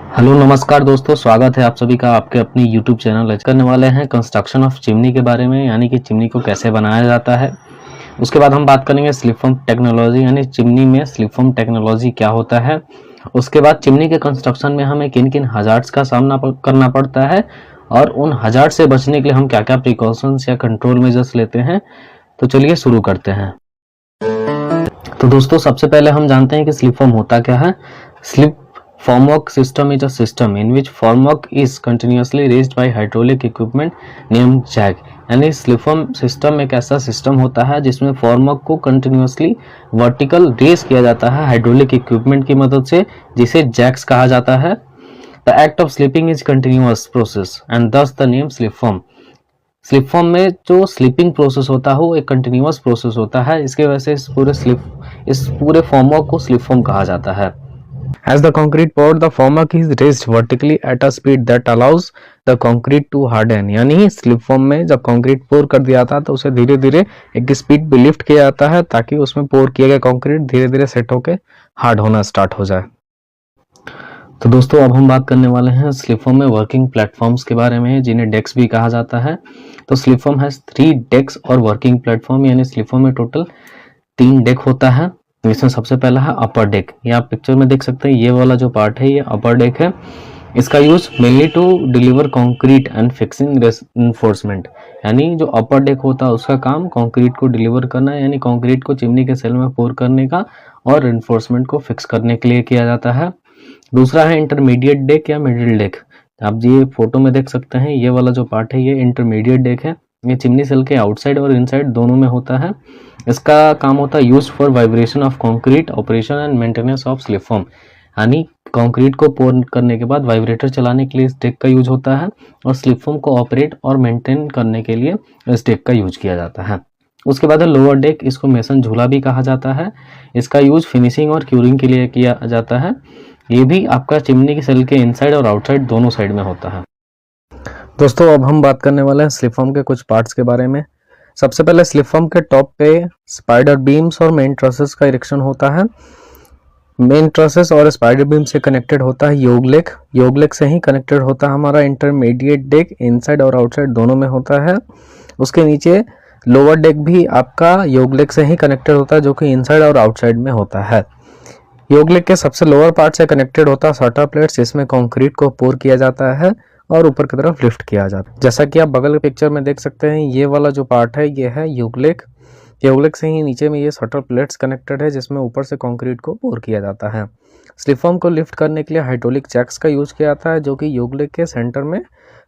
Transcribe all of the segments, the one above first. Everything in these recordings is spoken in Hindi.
हेलो नमस्कार दोस्तों, स्वागत है आप सभी का आपके अपनी यूट्यूब चैनल। आज करने वाले हैं कंस्ट्रक्शन ऑफ चिमनी के बारे में, यानी कि चिमनी को कैसे बनाया जाता है। उसके बाद हम बात करेंगे स्लिप फोम टेक्नोलॉजी, यानी चिमनी में स्लिप फोम टेक्नोलॉजी क्या होता है। उसके बाद चिमनी के कंस्ट्रक्शन में हमें किन किन हजार्ड्स का सामना करना पड़ता है और उन हजार्ड से बचने के लिए हम क्या क्या प्रिकॉशंस या कंट्रोल मेजर्स लेते हैं। तो चलिए शुरू करते हैं। तो दोस्तों, सबसे पहले हम जानते हैं कि स्लिप फोम होता क्या है। Slip formwork system is a system in which formwork is continuously raised by hydraulic equipment named jack। यानी स्लिप फोम सिस्टम एक ऐसा सिस्टम होता है जिसमें फॉर्मवर्क को कंटिन्यूसली वर्टिकल रेज किया जाता है हाइड्रोलिक इक्विपमेंट की मदद से, जिसे जैक्स कहा जाता है। The act of sleeping is continuous process and thus the name sleep foam. Sleep foam में जो स्लिपिंग प्रोसेस होता है वो एक कंटिन्यूअस प्रोसेस होता है, इसके वजह से इस पूरे फॉर्मवर्क को स्लिप फोम कहा जाता है। As the concrete poured, the formwork is raised vertically at a speed that allows the concrete to harden। यानी स्लिप फोम में जब कंक्रीट पोर कर दिया था तो उसे धीरे धीरे एक स्पीड पे लिफ्ट किया जाता है ताकि उसमें पोर किया गया कंक्रीट धीरे धीरे सेट होके हार्ड होना स्टार्ट हो जाए। तो दोस्तों, अब हम बात करने वाले हैं स्लिप फोम में वर्किंग प्लेटफॉर्म्स के बारे में, जिन्हें डेक्स भी कहा जाता है। तो स्लिप फोम हैज 3 डेक्स और वर्किंग प्लेटफॉर्म, यानी स्लिप फोम में टोटल 3 डेक होता है। इसमें सबसे पहला है अपर डेक। ये आप पिक्चर में देख सकते हैं, ये वाला जो पार्ट है ये अपर डेक है। इसका use mainly to deliver concrete and fixing reinforcement. यानी जो अपर डेक होता है उसका काम कंक्रीट को डिलीवर करना है, यानी कंक्रीट को चिमनी के सेल में पोर करने का और रेनफोर्समेंट को फिक्स करने के लिए किया जाता है। दूसरा है इंटरमीडिएट डेक या मिडिल डेक। आप ये फोटो में देख सकते हैं, ये वाला जो पार्ट है ये इंटरमीडिएट डेक है। ये चिमनी सेल के आउटसाइड और इनसाइड दोनों में होता है। इसका काम होता है use for vibration of concrete operation and maintenance of slip foam. यानी कंक्रीट को पोर करने के बाद वाइब्रेटर चलाने के लिए इस डेक का यूज होता है और स्लिप फोम को ऑपरेट और मेंटेन करने के लिए इस डेक का यूज किया जाता है। उसके बाद है लोअर डेक। इसको मेसन झूला भी कहा जाता है। इसका यूज फिनिशिंग और क्यूरिंग के लिए किया जाता है। ये भी आपका चिमनी के सेल के इनसाइड और आउटसाइड दोनों साइड में होता है। दोस्तों, अब हम बात करने वाले हैं स्लिप फोम के कुछ पार्ट्स के बारे में। सबसे पहले स्लिप फोम के टॉप पे स्पाइडर बीम्स और मेन ट्रसेस का इरेक्शन होता है। मेन ट्रसेस और स्पाइडर बीम से कनेक्टेड होता है योगलेग। योगलेग से ही कनेक्टेड होता है हमारा इंटरमीडिएट डेक, इनसाइड और आउटसाइड दोनों में होता है। उसके नीचे लोअर डेक भी आपका योगलेग से ही कनेक्टेड होता है, जो कि इनसाइड और आउटसाइड में होता है। योगलेग के सबसे लोअर पार्ट से कनेक्टेड होता है सॉर्टर प्लेट्स, जिसमें कंक्रीट को पोर किया जाता है और ऊपर की तरफ लिफ्ट किया जाता है। जैसा कि आप बगल के पिक्चर में देख सकते हैं, ये वाला जो पार्ट है ये है योगलेग। योगलेग से ही नीचे में ये सॉर्टर प्लेट्स कनेक्टेड है, जिसमें ऊपर से कंक्रीट को पोर किया जाता है। स्लिप फोम को लिफ्ट करने के लिए हाइड्रोलिक जैक्स का यूज किया जाता है, जो कि योगलेग के सेंटर में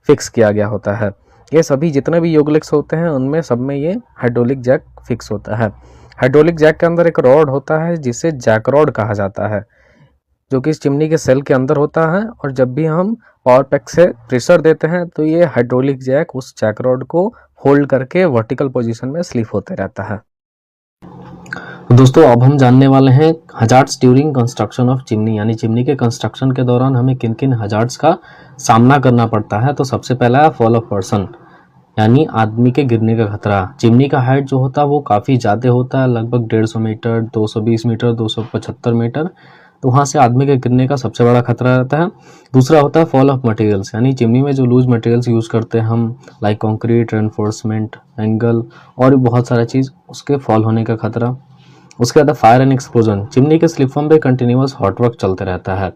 फिक्स किया गया होता है। ये सभी जितने भी योगलेग्स होते हैं उनमें सब में ये हाइड्रोलिक जैक फिक्स होता है। हाइड्रोलिक जैक के अंदर एक रॉड होता है जिसे जैक रॉड कहा जाता है, जो कि इस चिमनी के सेल के अंदर होता है। और जब भी हम पावर पैक से प्रेशर देते हैं तो ये हाइड्रोलिक जैक उस जैक रॉड को होल्ड करके वर्टिकल पोजीशन में स्लिप होते रहता है। दोस्तों, अब हम जानने वाले हैं hazards during construction of chimney, यानी चिमनी के कंस्ट्रक्शन के दौरान हमें किन किन हजार्ड्स का सामना करना पड़ता है। तो सबसे पहला है फॉल ऑफ पर्सन, यानी आदमी के गिरने का खतरा। चिमनी का हाइट जो होता है वो काफ़ी ज़्यादा होता है, लगभग 150 मीटर, 220 मीटर, 275 मीटर। तो वहाँ से आदमी के गिरने का सबसे बड़ा खतरा रहता है। दूसरा होता है फॉल ऑफ मटेरियल्स, यानी चिमनी में जो लूज मटेरियल्स यूज़ करते हैं हम, लाइक कंक्रीट, रेनफोर्समेंट, एंगल और भी बहुत सारा चीज़, उसके फॉल होने का खतरा। उसके बाद फायर एंड एक्सप्लोजन। चिमनी के स्लिप फोम पे कंटिन्यूअस हॉट वर्क चलते रहता है।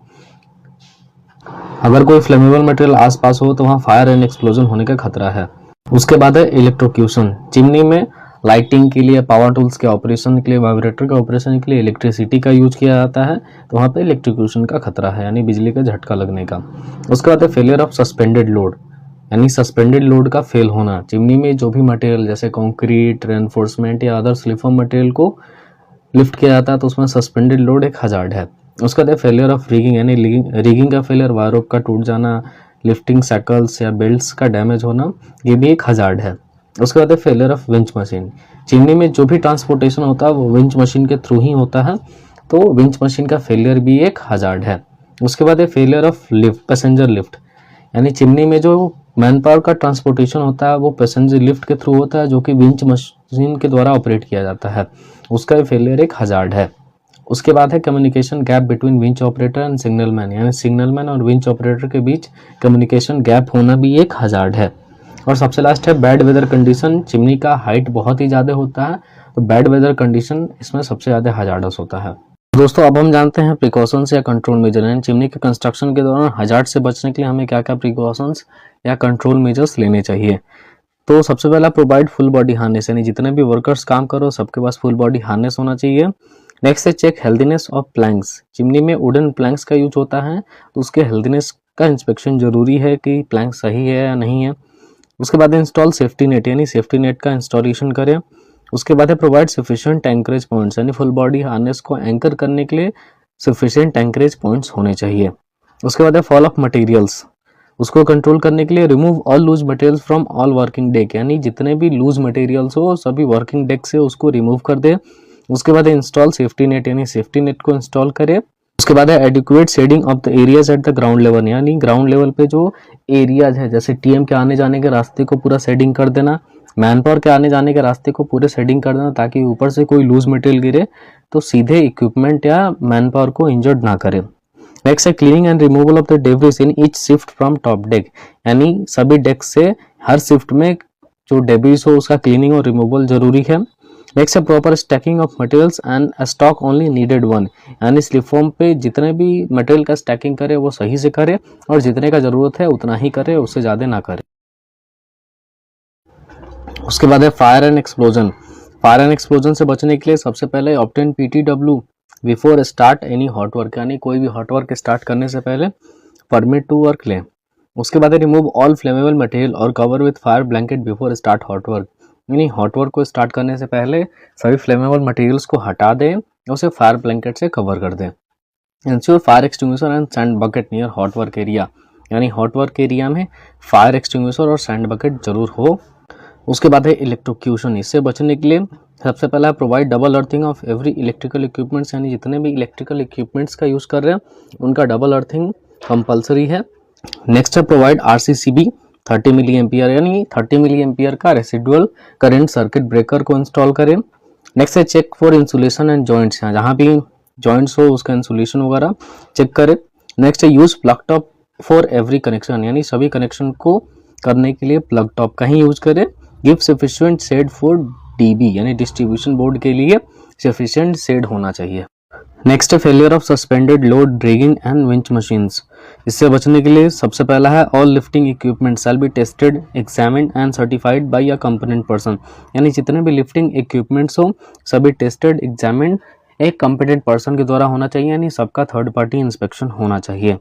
अगर कोई फ्लेमेबल मटेरियल आसपास हो तो वहाँ फायर एंड एक्सप्लोजन होने का खतरा है। उसके बाद है इलेक्ट्रोक्यूशन। चिमनी में लाइटिंग के लिए, पावर टूल्स के ऑपरेशन के लिए, वाइब्रेटर के ऑपरेशन के लिए इलेक्ट्रिसिटी का यूज किया जाता है, तो वहाँ पे इलेक्ट्रोक्यूशन का खतरा है, यानी बिजली का झटका लगने का। उसके बाद है फेलियर ऑफ सस्पेंडेड लोड, यानी सस्पेंडेड लोड का फेल होना। चिमनी में जो भी मटेरियल जैसे कंक्रीट, रेनफोर्समेंट या अदर स्लिप फोम मटेरियल को लिफ्ट किया जाता है तो उसमें सस्पेंडेड लोड एक हजार्ड है। उसके बाद फेलियर ऑफ रिगिंग, यानी रिगिंग का फेलियर, वायर रोप का टूट जाना, लिफ्टिंग सैकल्स या बेल्ट्स का डैमेज होना, ये भी एक हजार्ड है। उसके बाद failure of winch machine. Chimney में जो भी ट्रांसपोर्टेशन होता है वो विंच मशीन के थ्रू ही होता है, तो विंच मशीन का फेलियर भी एक हजार्ड है। उसके बाद failure of lift, passenger lift, यानी चिमनी में जो मैन पावर का ट्रांसपोर्टेशन होता है वो पैसेंजर लिफ्ट के थ्रू होता है, जो कि विंच मशीन के द्वारा ऑपरेट किया जाता है, उसका फेलियर एक हजार्ड है। उसके बाद है communication gap between winch operator and signal man, यानी सिग्नल मैन और विंच ऑपरेटर के बीच कम्युनिकेशन गैप होना भी एक हजार्ड है। और सबसे लास्ट है बैड वेदर कंडीशन। चिमनी का हाइट बहुत ही ज़्यादा होता है, तो बैड वेदर कंडीशन इसमें सबसे ज़्यादा हजार्डस होता है। दोस्तों अब हम जानते हैं प्रिकॉशंस या कंट्रोल मेजर, यानी चिमनी के कंस्ट्रक्शन के दौरान हजार्ड से बचने के लिए हमें क्या क्या प्रिकॉशंस या कंट्रोल मेजर्स लेने चाहिए। तो सबसे पहला प्रोवाइड फुल बॉडी हार्नेस, यानी जितने भी वर्कर्स काम करो सबके पास फुल बॉडी हार्नेस होना चाहिए। नेक्स्ट है check healthiness of planks. Chimney में वुडन प्लैंक्स का यूज होता है, तो उसके हेल्दीनेस का इंस्पेक्शन जरूरी है कि प्लैंक सही है या नहीं है। उसके बाद इंस्टॉल सेफ्टी नेट, यानी सेफ्टी नेट का इंस्टॉलेशन करें। उसके बाद है प्रोवाइड सफिशिएंट एंकरेज पॉइंट्स, यानी फुल बॉडी हार्नेस को एंकर करने के लिए सफिशिएंट एंकरेज पॉइंट्स होने चाहिए। उसके बाद है फॉल ऑफ मटेरियल्स, उसको कंट्रोल करने के लिए remove all loose materials from all working deck, यानी जितने भी लूज मटेरियल्स हो सभी वर्किंग डेक से उसको रिमूव कर दे। उसके बाद इंस्टॉल सेफ्टी नेट, यानी सेफ्टी नेट को इंस्टॉल करे। उसके बाद है adequate shedding of the areas at the ground level, यानी ग्राउंड लेवल पे जो एरियाज है जैसे टीएम के आने जाने के रास्ते को पूरा शेडिंग कर देना, मैन पावर के आने जाने के रास्ते को पूरे शेडिंग कर देना, ताकि ऊपर से कोई लूज मटेरियल गिरे तो सीधे इक्विपमेंट या मैन पावर को इंजर्ड ना करे। नेक्स्ट है cleaning and removal of the debris in each shift from top deck, यानी सभी डेक से हर शिफ्ट में जो डेब्रिस हो उसका क्लीनिंग और रिमूवल जरूरी है। नेक्स्ट है proper stacking of materials and stock only needed one, यानी स्लिप फॉर्म पे जितने भी मटेरियल का स्टैकिंग करे वो सही से करे और जितने का जरूरत है उतना ही करे, उससे ज्यादा ना करे। उसके बाद है fire and explosion. Fire and explosion से बचने के लिए सबसे पहले obtain PTW before start any hot work, यानी कोई भी हॉट वर्क स्टार्ट करने से पहले परमिट टू वर्क लें। उसके बाद है रिमूव ऑल फ्लेमेबल मटेरियल और cover with fire blanket before start hot work, यानी हॉट वर्क को स्टार्ट करने से पहले सभी फ्लेमेबल मटेरियल्स को हटा दें और उसे फायर ब्लैंकेट से कवर कर दें। Ensure fire extinguisher and sand bucket near hot work area, यानी हॉट वर्क एरिया में फायर एक्सटिंग्विशर और सैंड बकेट जरूर हो। उसके बाद है इलेक्ट्रोक्यूशन, इससे बचने के लिए सबसे पहला है provide double earthing of every electrical equipments, यानी जितने भी इलेक्ट्रिकल इक्विपमेंट्स का यूज कर रहे हैं उनका डबल अर्थिंग कंपलसरी है। नेक्स्ट है प्रोवाइड RCCB 30 मिली एम्पियर, यानी 30 मिली एम्पियर का रेसिडुअल करंट सर्किट ब्रेकर को इंस्टॉल करें। नेक्स्ट है check for insulation and joints, जहाँ भी जॉइंट्स हो उसका इंसुलेशन वगैरह चेक करें। नेक्स्ट है use plug top for every connection, यानी सभी कनेक्शन को करने के लिए प्लग टॉप का ही यूज करें। Give sufficient shed for DB, यानी डिस्ट्रीब्यूशन बोर्ड के लिए सफिशिएंट शेड होना चाहिए। नेक्स्ट है failure of suspended load dragging and winch machines, इससे बचने के लिए सबसे पहला है all lifting equipment shall be tested examined and certified by a competent person, यानी जितने भी लिफ्टिंग इक्विपमेंट्स हो सभी टेस्टेड एग्जामिन्ड एक कंपेटेंट पर्सन के द्वारा होना चाहिए, यानी सबका थर्ड पार्टी इंस्पेक्शन होना चाहिए।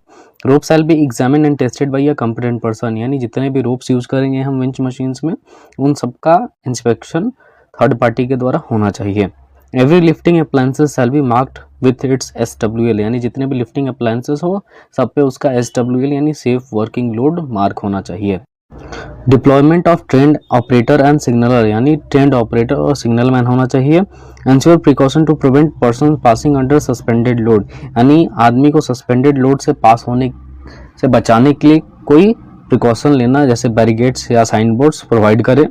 Rope shall be examined and tested by a competent person, यानी जितने भी रोप्स यूज करेंगे हम विंच मशीन्स में उन सबका इंस्पेक्शन थर्ड पार्टी के द्वारा होना चाहिए। Every lifting appliances shall be marked with its SWL, यानी जितने भी लिफ्टिंग अप्लायंसेस हो सब पे उसका SWL यानी सेफ वर्किंग लोड मार्क होना चाहिए। Deployment of trained operator and signaller, यानी ट्रेंड ऑपरेटर और सिग्नल मैन होना चाहिए। Ensure precaution to prevent person passing under suspended load, यानी आदमी को सस्पेंडेड लोड से पास होने से बचाने के लिए कोई प्रिकॉशन लेना, जैसे बैरिगेट्स या साइन बोर्ड्स प्रोवाइड करें।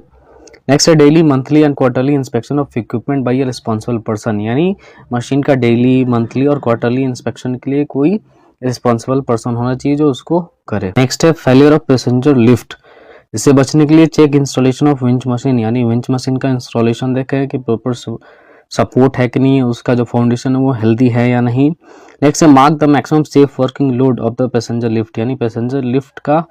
नेक्स्ट है daily monthly and quarterly inspection of equipment by a responsible person, यानी मशीन का डेली मंथली और क्वार्टरली इंस्पेक्शन के लिए कोई रिस्पॉन्सिबल पर्सन होना चाहिए जो उसको करे। नेक्स्ट है फेलियर ऑफ पैसेंजर लिफ्ट, इससे बचने के लिए check installation of winch machine, यानी विंच मशीन का इंस्टॉलेशन देखें कि प्रॉपर सपोर्ट है कि नहीं, उसका जो फाउंडेशन है वो हेल्दी है या नहीं। नेक्स्ट है mark the maximum safe working load of the passenger lift, यानी पैसेंजर लिफ्ट का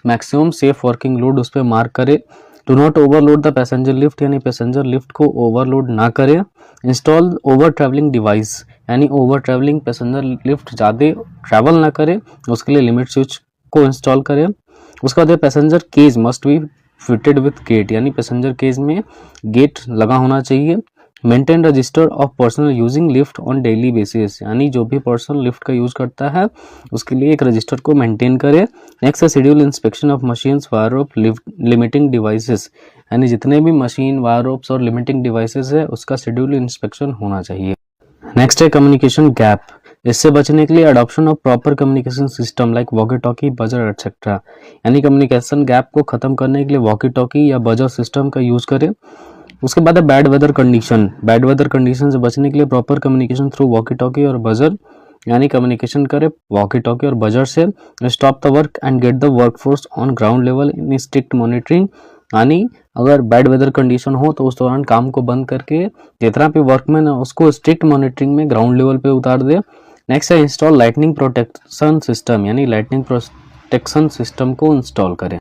मैक्सिमम सेफ वर्किंग लोड उस पर मार्क करे। Do not overload the passenger lift, यानी पैसेंजर लिफ्ट को ओवरलोड ना करे। इंस्टॉल ओवर ट्रैवलिंग डिवाइस, यानी ओवर ट्रैवलिंग पैसेंजर लिफ्ट ज़्यादा ट्रैवल ना करे उसके लिए लिमिट स्विच को इंस्टॉल करें। उसके बाद passenger cage must be fitted with gate, यानी पैसेंजर केज में गेट लगा होना चाहिए। Maintain register of personal using lift on daily basis, यानी जो भी पर्सन लिफ्ट का यूज करता है उसके लिए एक रजिस्टर को मेंटेन करे। नेक्स्ट है schedule inspection of machines wire rope limiting devices, यानी जितने भी मशीन वायर रोप्स और लिमिटिंग डिवाइसेस है उसका शेड्यूल इंस्पेक्शन होना चाहिए। नेक्स्ट है कम्युनिकेशन गैप, इससे बचने के लिए adoption of proper communication system like walkie talkie, buzzer etcetera, यानी कम्युनिकेशन गैप को खत्म करने के लिए वॉकी टॉकी या बजर सिस्टम का यूज करें। उसके बाद है bad weather condition. Bad weather condition से बचने के लिए proper communication through walkie talkie और बजर, यानी कम्युनिकेशन करे वॉकी टॉकी और बजर से। Stop the work and get the workforce on ground level in strict monitoring, यानी अगर बैड वेदर कंडीशन हो तो उस दौरान काम को बंद करके जितना भी वर्कमैन है उसको स्ट्रिक्ट मॉनिटरिंग में ग्राउंड लेवल पे उतार दे। नेक्स्ट है इंस्टॉल लाइटनिंग प्रोटेक्शन सिस्टम, यानी लाइटनिंग प्रोटेक्शन सिस्टम को इंस्टॉल करें।